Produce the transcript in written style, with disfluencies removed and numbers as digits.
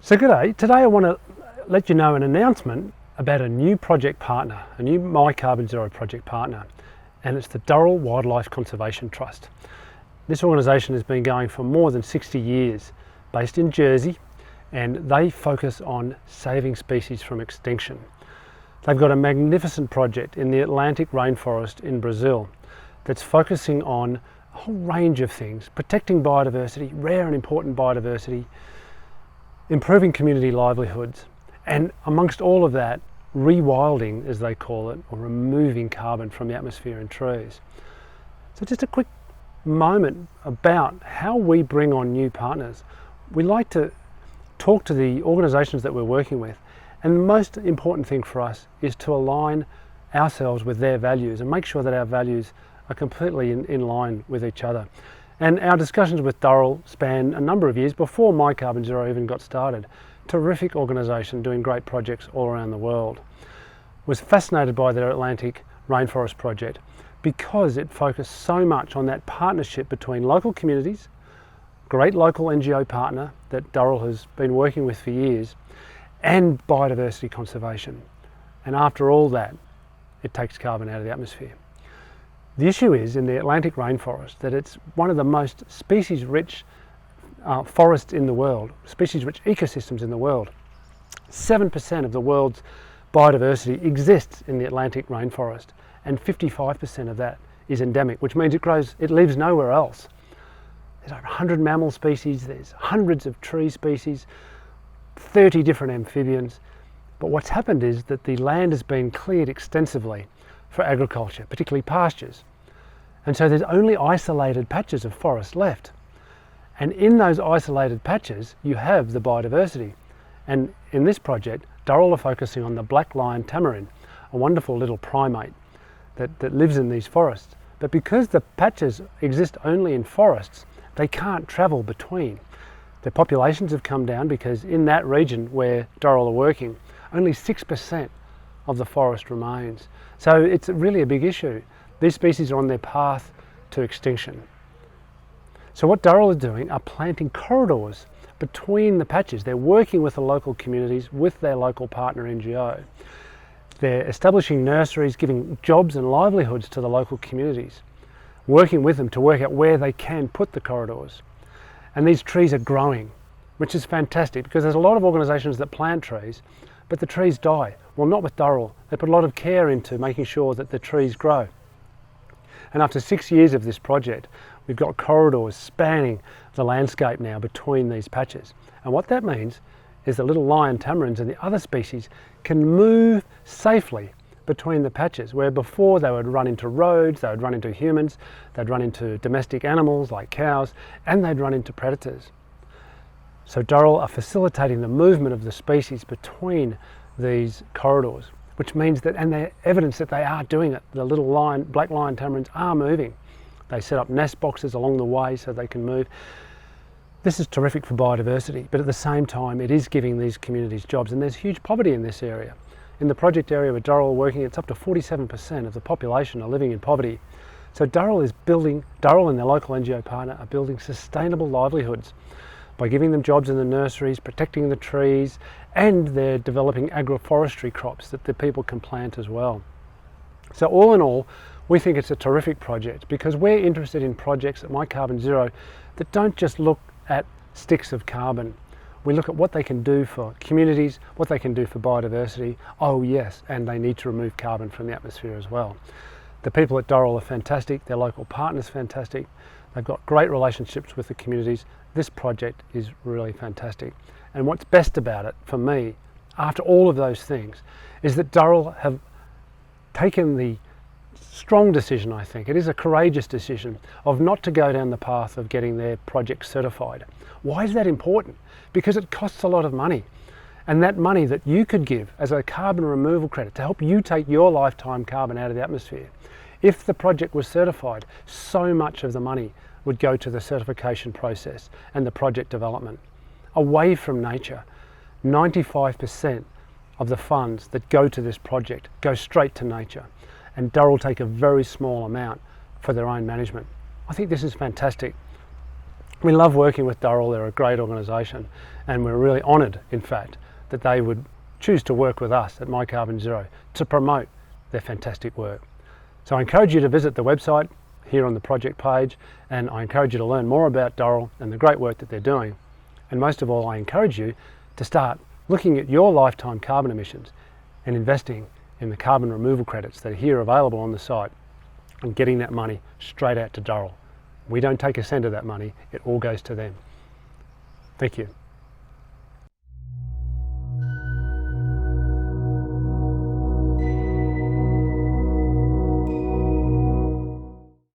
So g'day, today I want to let you know an announcement about a new project partner, a new My Carbon Zero project partner, and it's the Durrell Wildlife Conservation Trust. This organisation has been going for more than 60 years, based in Jersey, and they focus on saving species from extinction. They've got a magnificent project in the Atlantic rainforest in Brazil that's focusing on a whole range of things, protecting biodiversity, rare and important biodiversity, improving community livelihoods, and amongst all of that, rewilding, as they call it, or removing carbon from the atmosphere and trees. So just a quick moment about how we bring on new partners. We like to talk to the organisations that we're working with, and the most important thing for us is to align ourselves with their values and make sure that our values are completely in line with each other. And our discussions with Durrell span a number of years before My Carbon Zero even got started. Terrific organisation doing great projects all around the world. Was fascinated by their Atlantic rainforest project because it focused so much on that partnership between local communities, great local NGO partner that Durrell has been working with for years, and biodiversity conservation. And after all that, it takes carbon out of the atmosphere. The issue is in the Atlantic rainforest that it's one of the most species-rich forests in the world, species-rich ecosystems in the world. 7% of the world's biodiversity exists in the Atlantic rainforest, and 55% of that is endemic, which means it lives nowhere else. There's over 100 mammal species, there's hundreds of tree species, 30 different amphibians. But what's happened is that the land has been cleared extensively for agriculture, particularly pastures. And so there's only isolated patches of forest left. And in those isolated patches, you have the biodiversity. And in this project, Durrell are focusing on the black lion tamarin, a wonderful little primate that lives in these forests. But because the patches exist only in forests, they can't travel between. Their populations have come down because in that region where Durrell are working, only 6% of the forest remains. So it's really a big issue. These species are on their path to extinction. So what Durrell are doing are planting corridors between the patches. They're working with the local communities, with their local partner NGO. They're establishing nurseries, giving jobs and livelihoods to the local communities, working with them to work out where they can put the corridors. And these trees are growing, which is fantastic because there's a lot of organisations that plant trees, but the trees die. Well, not with Durrell. They put a lot of care into making sure that the trees grow. And after 6 years of this project, we've got corridors spanning the landscape now between these patches. And what that means is the little lion tamarins and the other species can move safely between the patches, where before they would run into roads, they would run into humans, they'd run into domestic animals like cows, and they'd run into predators. So Durrell are facilitating the movement of the species between these corridors, which means that, and there's evidence that they are doing it, the little black lion tamarins are moving. They set up nest boxes along the way so they can move. This is terrific for biodiversity, but at the same time it is giving these communities jobs, and there's huge poverty in this area. In the project area where Durrell are working, it's up to 47% of the population are living in poverty. So Durrell and their local NGO partner are building sustainable livelihoods by giving them jobs in the nurseries, protecting the trees, and they're developing agroforestry crops that the people can plant as well. So all in all, we think it's a terrific project because we're interested in projects at My Carbon Zero that don't just look at sticks of carbon. We look at what they can do for communities, what they can do for biodiversity. Oh yes, and they need to remove carbon from the atmosphere as well. The people at Durrell are fantastic, their local partners fantastic. They've got great relationships with the communities. This project is really fantastic. And what's best about it for me, after all of those things, is that Durrell have taken the strong decision, I think, it is a courageous decision, of not to go down the path of getting their project certified. Why is that important? Because it costs a lot of money. And that money that you could give as a carbon removal credit to help you take your lifetime carbon out of the atmosphere, if the project was certified, so much of the money would go to the certification process and the project development. Away from nature, 95% of the funds that go to this project go straight to nature, and Durrell take a very small amount for their own management. I think this is fantastic. We love working with Durrell. They're a great organisation, and we're really honoured, in fact, that they would choose to work with us at My Carbon Zero to promote their fantastic work. So I encourage you to visit the website here on the project page, and I encourage you to learn more about Durrell and the great work that they're doing. And most of all, I encourage you to start looking at your lifetime carbon emissions and investing in the carbon removal credits that are here available on the site and getting that money straight out to Durrell. We don't take a cent of that money, it all goes to them. Thank you.